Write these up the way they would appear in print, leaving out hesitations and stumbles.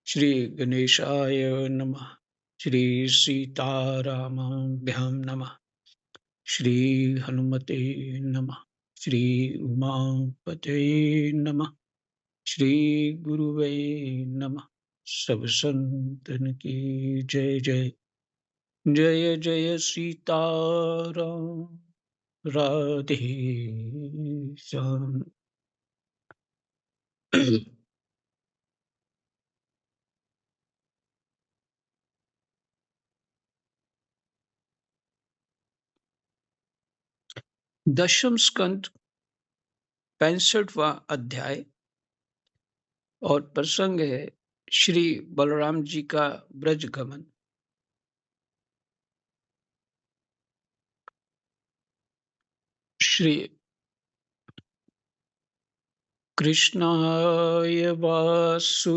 श्री गणेशाय नमः। श्री सीतारामाभ्यां नमः। श्री हनुमते नमः। श्री उमापते नमः। श्री गुरुवे नमः। सब संतन की जय जय। जय जय सीताराम। राधे श्याम। दशम स्कंद 65वां अध्याय और प्रसंग है श्री बलराम जी का ब्रज गमन। श्री कृष्णाय वासुदेवाय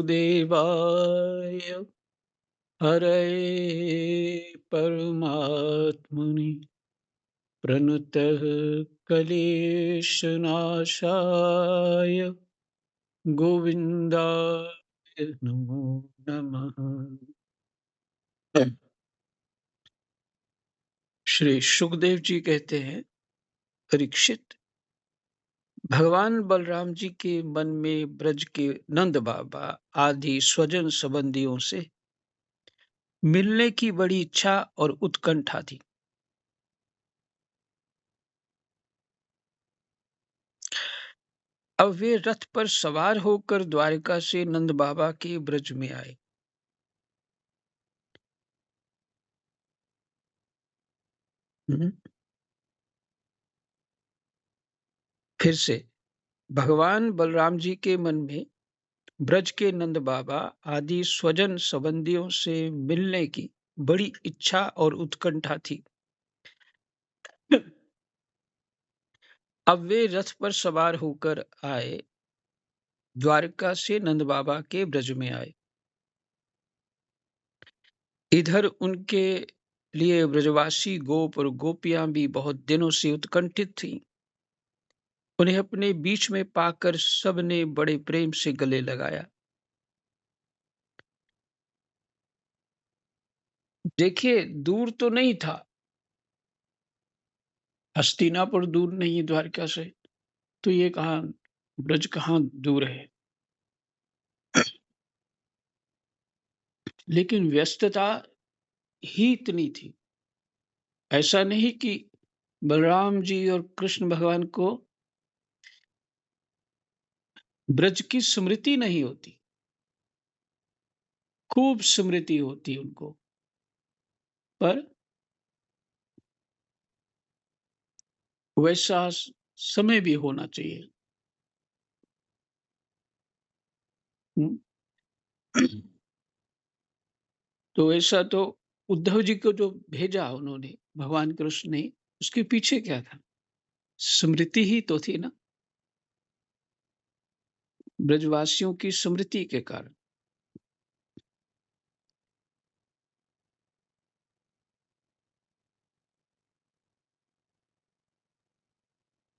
हरे परमात्मनि प्रणतः क्लेशनाशाय गोविंदाय नमो नमः। श्री सुखदेव जी कहते हैं, परीक्षित, भगवान बलराम जी के मन में ब्रज के नंद बाबा आदि स्वजन संबंधियों से मिलने की बड़ी इच्छा और उत्कंठा थी। अब वे रथ पर सवार होकर द्वारिका से नंद बाबा के ब्रज में आए। हम्म। फिर से भगवान बलराम जी के मन में ब्रज के नंद बाबा आदि स्वजन संबंधियों से मिलने की बड़ी इच्छा और उत्कंठा थी। अब वे रथ पर सवार होकर आए, द्वारका से नंद बाबा के ब्रज में आए। इधर उनके लिए ब्रजवासी गोप और गोपियां भी बहुत दिनों से उत्कंठित थीं। उन्हें अपने बीच में पाकर सबने बड़े प्रेम से गले लगाया। देखिए, दूर तो नहीं था, हस्तिनापुर दूर नहीं द्वारका से, तो ये कहाँ ब्रज कहाँ दूर है। लेकिन व्यस्तता ही इतनी थी। ऐसा नहीं कि बलराम जी और कृष्ण भगवान को ब्रज की स्मृति नहीं होती, खूब स्मृति होती उनको, पर वैसा समय भी होना चाहिए। हम्म। तो ऐसा तो उद्धव जी को जो भेजा उन्होंने, भगवान कृष्ण ने, उसके पीछे क्या था? स्मृति ही तो थी ना, ब्रजवासियों की स्मृति के कारण।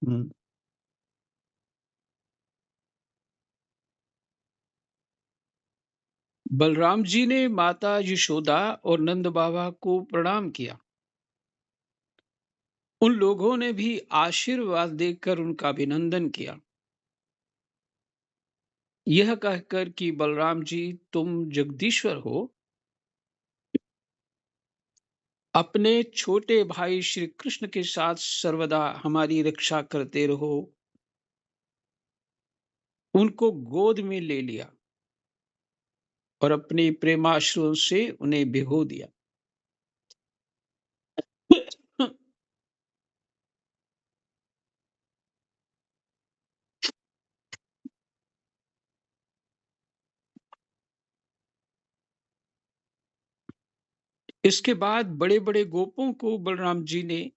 हम्म। बलराम जी ने माता यशोदा और नंद बाबा को प्रणाम किया। उन लोगों ने भी आशीर्वाद देकर उनका अभिनंदन किया, यह कहकर कि बलराम जी, तुम जगदीश्वर हो, अपने छोटे भाई श्री कृष्ण के साथ सर्वदा हमारी रक्षा करते रहो। उनको गोद में ले लिया और अपने प्रेमाश्रुओं से उन्हें भिगो दिया। इसके बाद बड़े बड़े गोपों को बलराम जी ने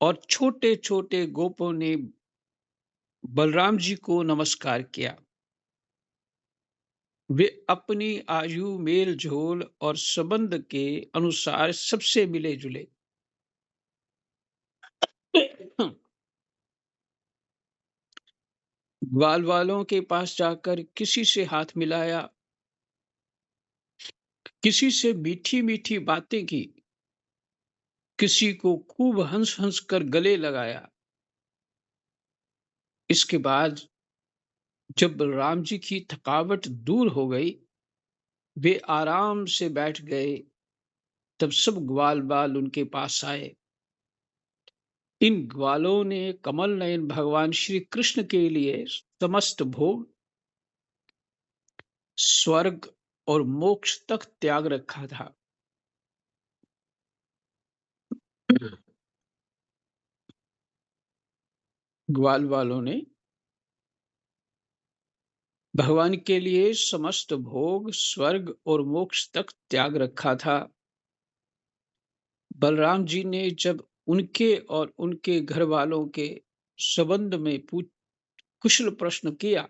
और छोटे छोटे गोपों ने बलराम जी को नमस्कार किया। वे अपनी आयु, मेल झोल और संबंध के अनुसार सबसे मिले जुले। ग्वाल वालों के पास जाकर किसी से हाथ मिलाया, किसी से मीठी-मीठी बातें की, किसी को खूब हँस-हँस कर गले लगाया। इसके बाद जब बलराम जी की थकावट दूर हो गई, वे आराम से बैठ गए, तब सब ग्वाल बाल उनके पास आए। इन ग्वालों ने कमल नयन भगवान श्री कृष्ण के लिए समस्त भोग, स्वर्ग और मोक्ष तक त्याग रखा था। ग्वाल वालों ने भगवान के लिए समस्त भोग, स्वर्ग और मोक्ष तक त्याग रखा था। बलराम जी ने जब उनके और उनके घर वालों के संबंध में कुशल प्रश्न किया,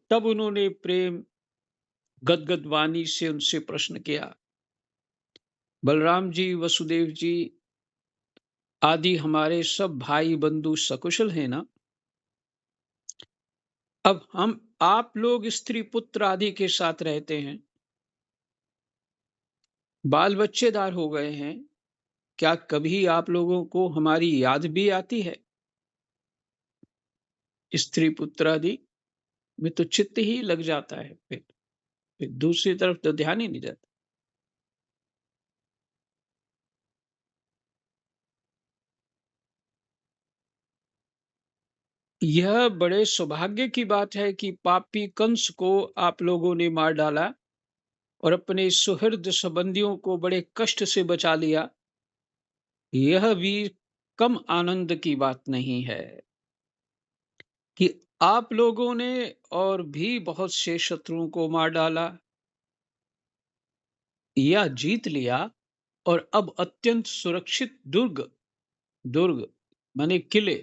तब उन्होंने प्रेम गदगद वाणी से उनसे प्रश्न किया, बलराम जी, वसुदेव जी आदि हमारे सब भाई बंधु सकुशल हैं ना? अब हम आप लोग स्त्री पुत्र आदि के साथ रहते हैं, बाल बच्चेदार हो गए हैं, क्या कभी आप लोगों को हमारी याद भी आती है? स्त्री पुत्र आदि में तो चित्त ही लग जाता है, फिर दूसरी तरफ तो ध्यान ही नहीं जाता। यह बड़े सौभाग्य की बात है कि पापी कंस को आप लोगों ने मार डाला और अपने सुहृद संबंधियों को बड़े कष्ट से बचा लिया। यह भी कम आनंद की बात नहीं है कि आप लोगों ने और भी बहुत से शत्रुओं को मार डाला या जीत लिया और अब अत्यंत सुरक्षित दुर्ग दुर्ग माने किले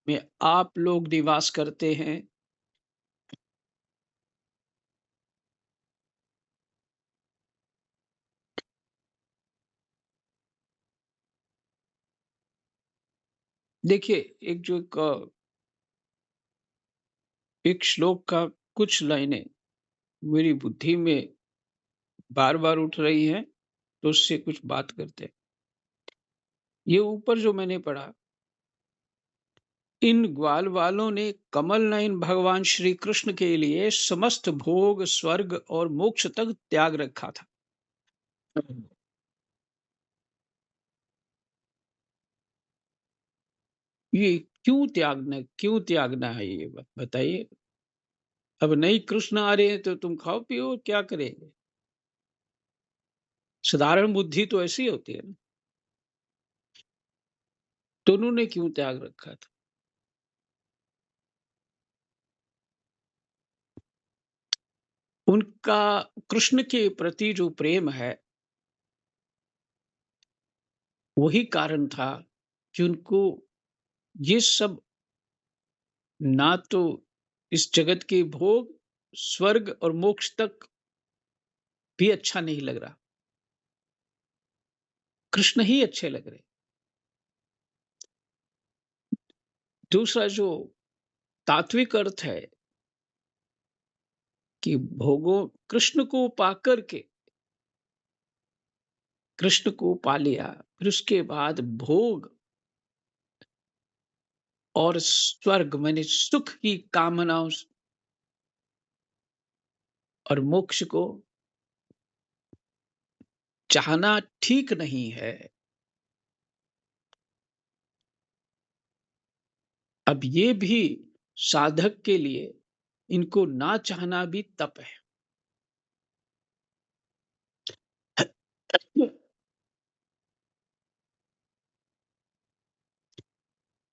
में आप लोग निवास करते हैं। देखिए, एक श्लोक का कुछ लाइनें मेरी बुद्धि में बार बार उठ रही हैं, तो उससे कुछ बात करते हैं। ये ऊपर जो मैंने पढ़ा, इन ग्वाल वालों ने कमल नयन भगवान श्री कृष्ण के लिए समस्त भोग, स्वर्ग और मोक्ष तक त्याग रखा था। ये क्यों त्यागना है, ये बताइए। अब नहीं कृष्ण आ रहे हैं तो तुम खाओ पियो, क्या करेंगे? साधारण बुद्धि तो ऐसी होती है ना। तो उन्होंने क्यों त्याग रखा था? उनका कृष्ण के प्रति जो प्रेम है, वही कारण था कि उनको ये सब ना तो इस जगत के भोग, स्वर्ग और मोक्ष तक भी अच्छा नहीं लग रहा। कृष्ण ही अच्छे लग रहे। दूसरा जो तात्विक अर्थ है कि भोगों कृष्ण को पाकर के कृष्ण को पा लिया, फिर उसके बाद भोग और स्वर्ग माने सुख की कामनाओं और मोक्ष को चाहना ठीक नहीं है। अब ये भी साधक के लिए इनको ना चाहना भी तप है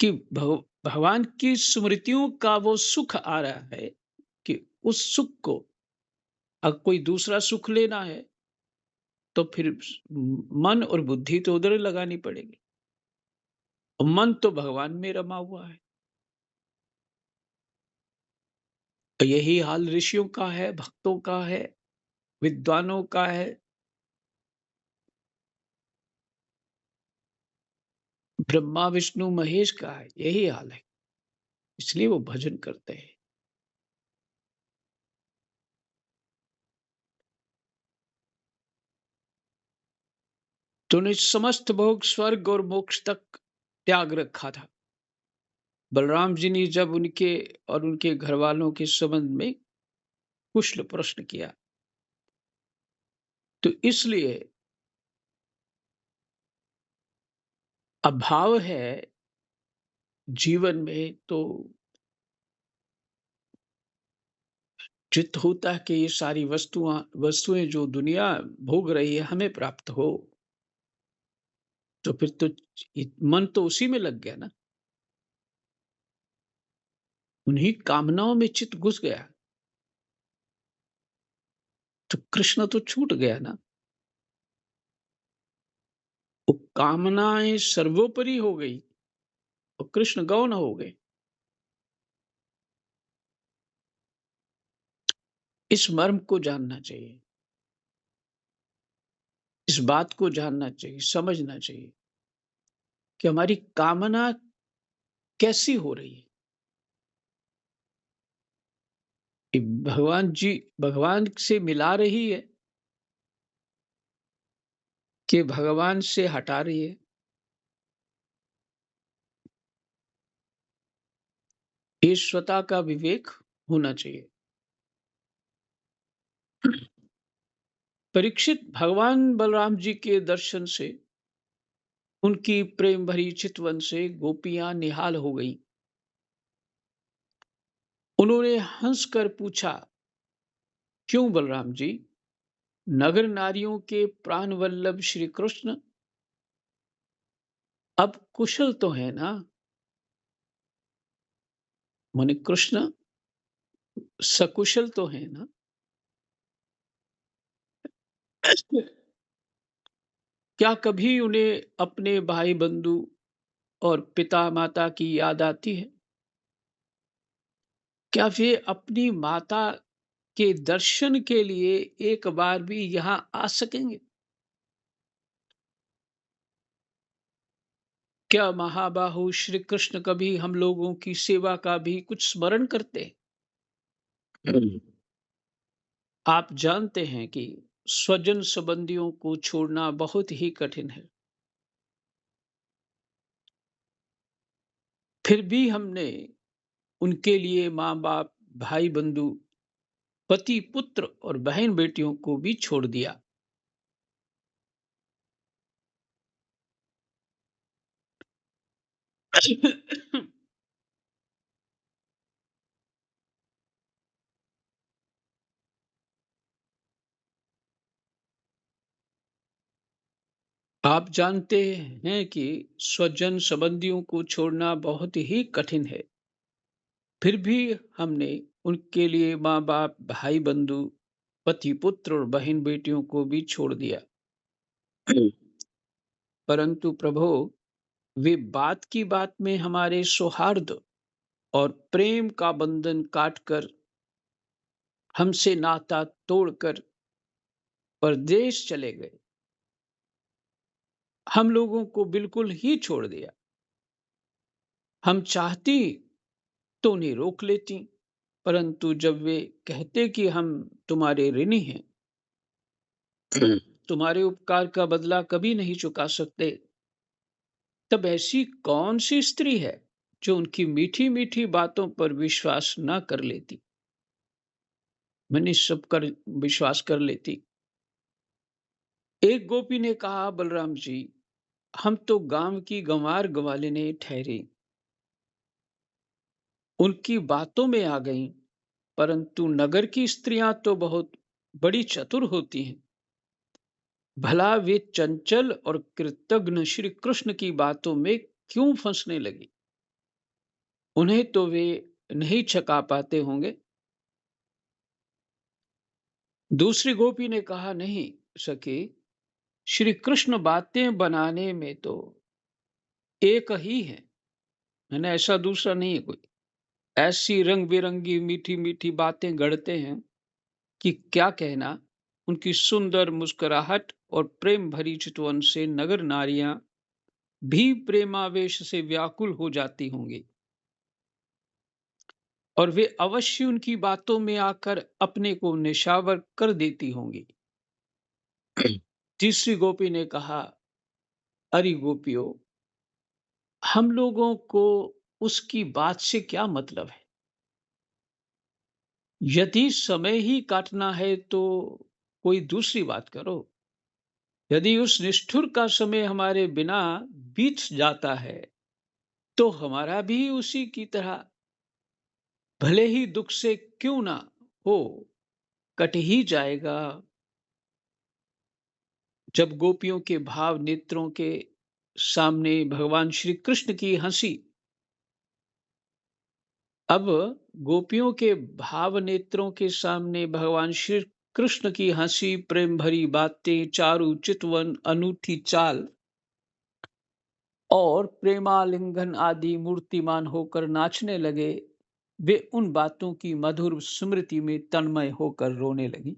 कि भगवान की स्मृतियों का वो सुख आ रहा है कि उस सुख को अगर कोई दूसरा सुख लेना है तो फिर मन और बुद्धि तो उधर लगानी पड़ेगी, और मन तो भगवान में रमा हुआ है। तो यही हाल ऋषियों का है, भक्तों का है, विद्वानों का है, ब्रह्मा विष्णु महेश का है, यही हाल है। इसलिए वो भजन करते हैं। तूने समस्त भोग स्वर्ग और मोक्ष तक त्याग रखा था। बलराम जी ने जब उनके और उनके घर वालों के संबंध में कुशल प्रश्न किया, तो इसलिए अभाव है जीवन में, तो चित्त होता है कि ये सारी वस्तुएं जो दुनिया भोग रही है हमें प्राप्त हो। तो फिर तो मन तो उसी में लग गया ना, उन्हीं कामनाओं में चित्त घुस गया, तो कृष्ण तो छूट गया ना। वो कामनाएं सर्वोपरि हो गई और कृष्ण गौण हो गए। इस मर्म को जानना चाहिए, इस बात को जानना चाहिए, समझना चाहिए कि हमारी कामना कैसी हो रही है। कि भगवान से मिला रही है कि भगवान से हटा रही है। ये स्वतः का विवेक होना चाहिए। परीक्षित भगवान बलराम जी के दर्शन से, उनकी प्रेम भरी चितवन से गोपियां निहाल हो गईं। उन्होंने हंसकर पूछा, क्यों बलराम जी, नगर नारियों के प्राण वल्लभ श्री कृष्ण अब कुशल तो है ना? माने कृष्ण सकुशल तो है ना? क्या कभी उन्हें अपने भाई बंधु और पिता माता की याद आती है? क्या वे अपनी माता के दर्शन के लिए एक बार भी यहाँ आ सकेंगे? क्या महाबाहु श्री कृष्ण कभी हम लोगों की सेवा का भी कुछ स्मरण करते? आप जानते हैं कि स्वजन संबंधियों को छोड़ना बहुत ही कठिन है। फिर भी हमने उनके लिए माँ बाप, भाई बंधु, पति पुत्र और बहन बेटियों को भी छोड़ दिया। आप जानते हैं कि स्वजन संबंधियों को छोड़ना बहुत ही कठिन है। फिर भी हमने उनके लिए माँ बाप, भाई बंधु, पति पुत्र और बहन बेटियों को भी छोड़ दिया। परंतु प्रभु, वे बात की बात में हमारे सौहार्द और प्रेम का बंधन काटकर, हमसे नाता तोड़कर परदेश चले गए। हम लोगों को बिल्कुल ही छोड़ दिया। हम चाहती तो उन्हें रोक लेती, परंतु जब वे कहते कि हम तुम्हारे ऋणी हैं, तुम्हारे उपकार का बदला कभी नहीं चुका सकते, तब ऐसी कौन सी स्त्री है जो उनकी मीठी मीठी बातों पर विश्वास ना कर लेती? मैंने सब कर विश्वास कर लेती। एक गोपी ने कहा, बलराम जी, हम तो गांव की गंवार ग्वालिने ठहरे, उनकी बातों में आ गईं, परंतु नगर की स्त्रियां तो बहुत बड़ी चतुर होती हैं। भला वे चंचल और कृतघ्न श्री कृष्ण की बातों में क्यों फंसने लगी? उन्हें तो वे नहीं छका पाते होंगे। दूसरी गोपी ने कहा, नहीं सके, श्री कृष्ण बातें बनाने में तो एक ही है, मैंने ऐसा दूसरा नहीं है कोई। ऐसी रंग बिरंगी मीठी मीठी बातें गढ़ते हैं कि क्या कहना। उनकी सुंदर मुस्कुराहट और प्रेम भरी चितवन से नगर नारियां भी प्रेमावेश से व्याकुल हो जाती होंगी। और वे अवश्य उनकी बातों में आकर अपने को निशावर कर देती होंगी। तीसरी गोपी ने कहा, अरे गोपियों, हम लोगों को उसकी बात से क्या मतलब है? यदि समय ही काटना है तो कोई दूसरी बात करो। यदि उस निष्ठुर का समय हमारे बिना बीत जाता है तो हमारा भी उसी की तरह, भले ही दुख से क्यों ना हो, कट ही जाएगा। जब गोपियों के भाव नेत्रों के सामने भगवान श्री कृष्ण की हंसी, अब गोपियों के भाव नेत्रों के सामने भगवान श्री कृष्ण की हंसी, प्रेम भरी बातें, चारु चितवन, अनूठी चाल और प्रेमालिंगन आदि मूर्तिमान होकर नाचने लगे, वे उन बातों की मधुर स्मृति में तन्मय होकर रोने लगी।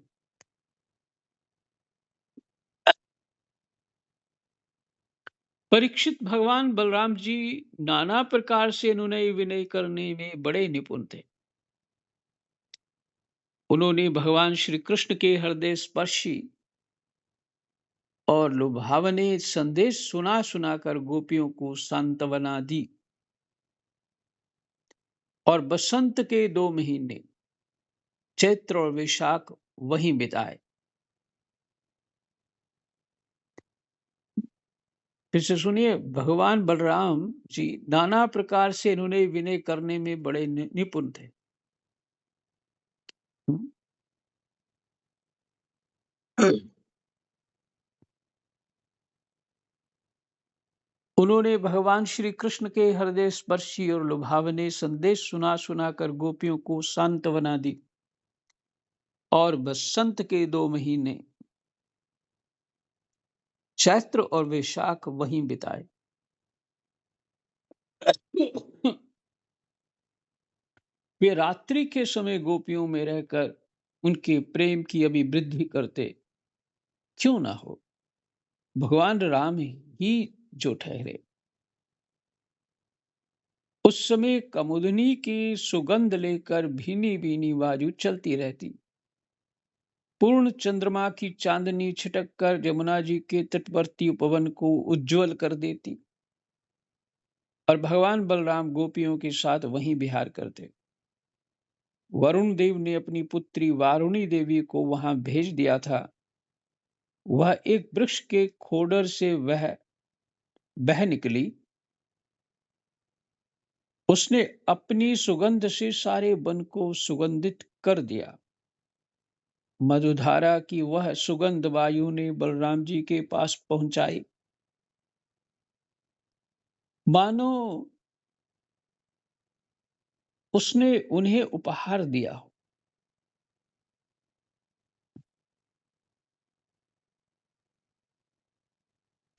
परीक्षित, भगवान बलराम जी नाना प्रकार से अनुनय विनय करने में बड़े निपुण थे। उन्होंने भगवान श्री कृष्ण के हृदय स्पर्शी और लुभावने संदेश सुना सुनाकर गोपियों को सांत्वना दी और बसंत के 2 महीने चैत्र और वैशाख वहीं बिताए। फिर से सुनिए, भगवान बलराम जी नाना प्रकार से अनुनय विनय करने में बड़े निपुण थे। उन्होंने भगवान श्री कृष्ण के हृदय स्पर्शी और लुभावने संदेश सुना सुनाकर गोपियों को सांत्वना दी और बसंत के 2 महीने चैत्र और वैशाख वहीं बिताए। वे रात्रि के समय गोपियों में रहकर उनके प्रेम की अभिवृद्धि करते क्यों ना हो, भगवान राम ही जो ठहरे। उस समय कमुदनी की सुगंध लेकर भीनी भीनी वायु चलती रहती। पूर्ण चंद्रमा की चांदनी छिटक कर यमुना जी के तटवर्ती उपवन को उज्जवल कर देती और भगवान बलराम गोपियों के साथ वहीं विहार करते। वरुण देव ने अपनी पुत्री वारुणी देवी को वहां भेज दिया था। वह एक वृक्ष के खोडर से वह बह निकली। उसने अपनी सुगंध से सारे वन को सुगंधित कर दिया। मधुधारा की वह सुगंध वायु ने बलराम जी के पास पहुंचाई, मानो उसने उन्हें उपहार दिया हो।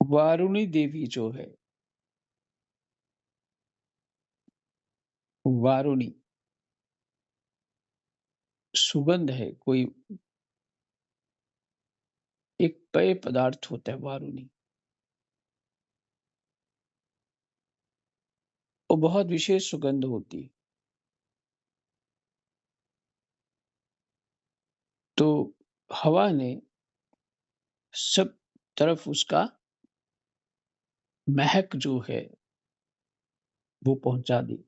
वारुणी देवी जो है, वारुणी सुगंध है, कोई एक पेय पदार्थ होता है वारुणी, वो बहुत विशेष सुगंध होती है। तो हवा ने सब तरफ उसका महक जो है वो पहुंचा दी।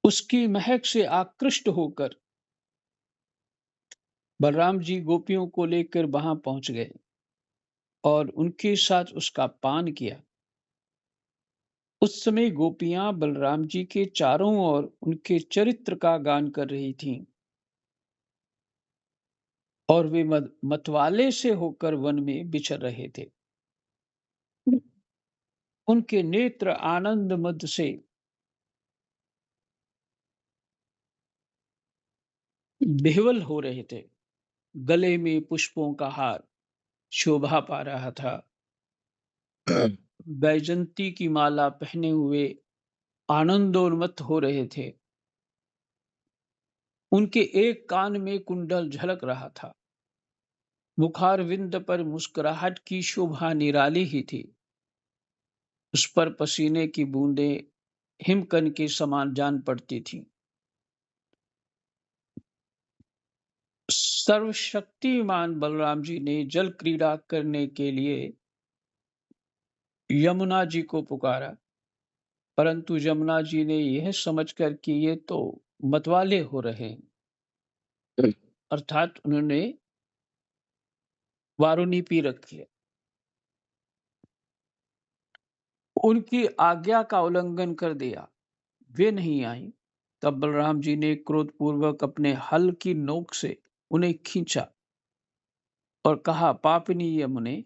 उसकी महक से आकृष्ट होकर बलराम जी गोपियों को लेकर वहां पहुंच गए और उनके साथ उसका पान किया। उस समय गोपियां बलराम जी के चारों ओर उनके चरित्र का गान कर रही थीं और वे मतवाले से होकर वन में विचर रहे थे। उनके नेत्र आनंद मद से विह्वल हो रहे थे। गले में पुष्पों का हार शोभा पा रहा था। बैजंती की माला पहने हुए आनंदोन्मत्त हो रहे थे। उनके एक कान में कुंडल झलक रहा था। मुखारविंद पर मुस्कुराहट की शोभा निराली ही थी। उस पर पसीने की बूंदें हिमकण के समान जान पड़ती थी। सर्वशक्तिमान बलराम जी ने जल क्रीड़ा करने के लिए यमुना जी को पुकारा, परंतु यमुना जी ने यह समझकर कि ये तो मतवाले हो रहे हैं, अर्थात उन्होंने वारुणी पी रखी है, उनकी आज्ञा का उल्लंघन कर दिया, वे नहीं आई। तब बलराम जी ने क्रोधपूर्वक अपने हल की नोक से उन्हें खींचा और कहा, पापिनी यमुने,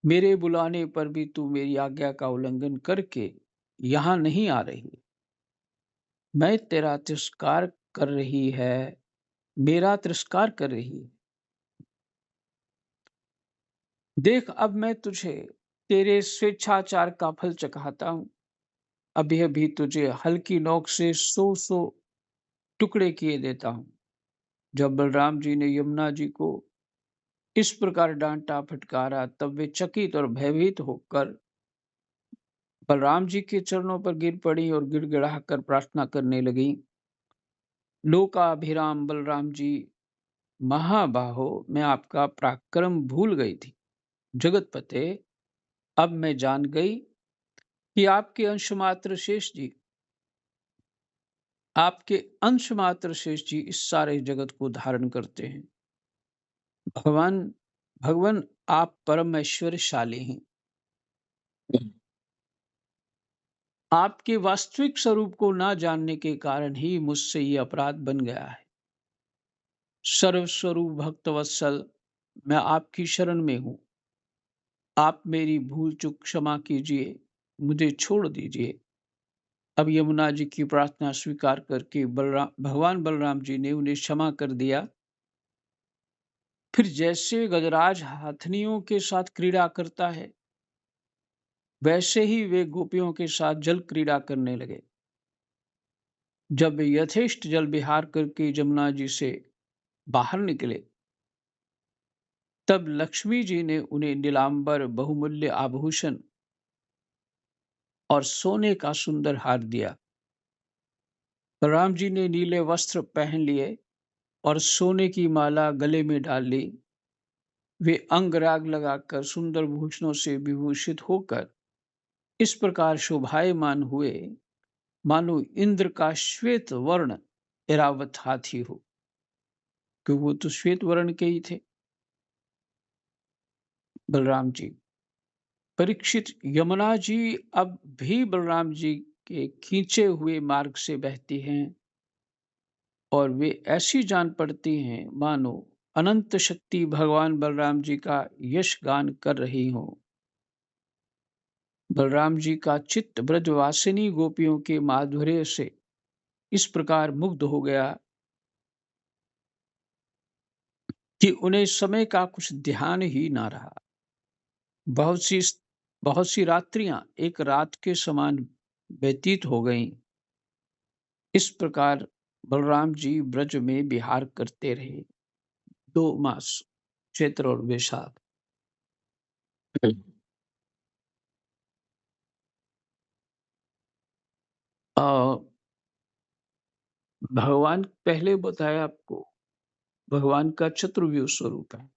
मेरे बुलाने पर भी तू मेरी आज्ञा का उल्लंघन करके यहाँ नहीं आ रही। मैं तेरा तिरस्कार कर रही है, मेरा तिरस्कार कर रही है। देख, अब मैं तुझे तेरे स्वेच्छाचार का फल चखाता हूँ। अभी अभी तुझे हल्की नोक से 100 टुकड़े किए देता हूँ। जब बलराम जी ने यमुना जी को इस प्रकार डांटा फटकारा, तब वे चकित और भयभीत होकर बलराम जी के चरणों पर गिर पड़ी और गिड़गिड़ाकर प्रार्थना करने लगी। लोकाभिराम बलराम जी, महाबाहो, मैं आपका पराक्रम भूल गई थी। जगतपते, अब मैं जान गई कि आपके अंश मात्र शेष जी इस सारे जगत को धारण करते हैं। भगवान भगवान आप परम ऐश्वर्यशाली हैं। आपके वास्तविक स्वरूप को ना जानने के कारण ही मुझसे ये अपराध बन गया है। सर्वस्वरूप भक्त वत्सल, मैं आपकी शरण में हूँ। आप मेरी भूल चूक क्षमा कीजिए, मुझे छोड़ दीजिए। अब यमुना जी की प्रार्थना स्वीकार करके भगवान बलराम जी ने उन्हें क्षमा कर दिया। फिर जैसे गजराज हाथनियों के साथ क्रीड़ा करता है, वैसे ही वे गोपियों के साथ जल क्रीड़ा करने लगे। जब वे यथेष्ट जल विहार करके जमुना जी से बाहर निकले, तब लक्ष्मी जी ने उन्हें नीलांबर बहुमूल्य आभूषण और सोने का सुंदर हार दिया। राम जी ने नीले वस्त्र पहन लिए और सोने की माला गले में डाल ली। वे अंगराग लगाकर सुंदर भूषणों से विभूषित होकर इस प्रकार शोभायमान हुए, मानो इंद्र का श्वेत वर्ण ऐरावत हाथी हो, क्योंकि वो तो श्वेत वर्ण के ही थे। बलराम जी, परीक्षित, यमुना जी अब भी बलराम जी के खींचे हुए मार्ग से बहती हैं और वे ऐसी जान पड़ती हैं मानो अनंत शक्ति भगवान बलराम जी का यश गान कर रही हो। बलराम जी का चित्त ब्रजवासिनी गोपियों के माधुर्य से इस प्रकार मुग्ध हो गया कि उन्हें समय का कुछ ध्यान ही ना रहा। बहुत सी बहुत सी रात्रियां एक रात के समान व्यतीत हो गईं। इस प्रकार बलराम जी ब्रज में विहार करते रहे 2 मास, चैत्र और वैशाख। आ, भगवान पहले बताया आपको, भगवान का चतुर्व्यूह स्वरूप है।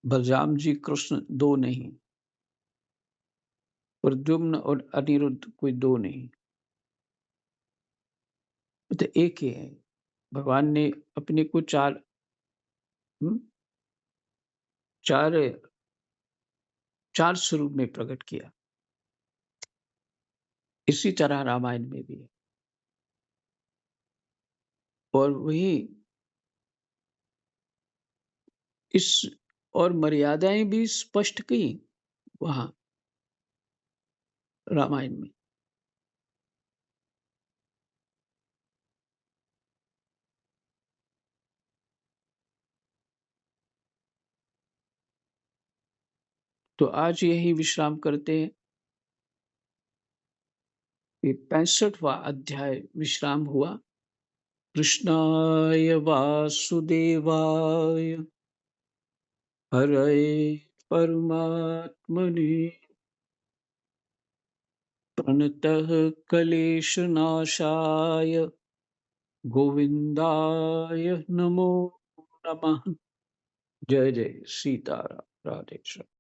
बलराम जी कृष्ण दो नहीं, प्रद्युम्न और अनिरुद्ध कोई दो नहीं, तो एक ही है। भगवान ने अपने को हम्म, चार चार स्वरूप में प्रकट किया। इसी तरह रामायण में भी है। और वही इस और मर्यादाएं भी स्पष्ट की वहां रामायण में। तो आज यही विश्राम करते हैं। ये 65वां अध्याय विश्राम हुआ। कृष्णाय वासुदेवाय हरये परमात्मने प्रणतः क्लेशनाशाय गोविंदाय नमो नमः। जय जय सीताराम। राधे श्याम।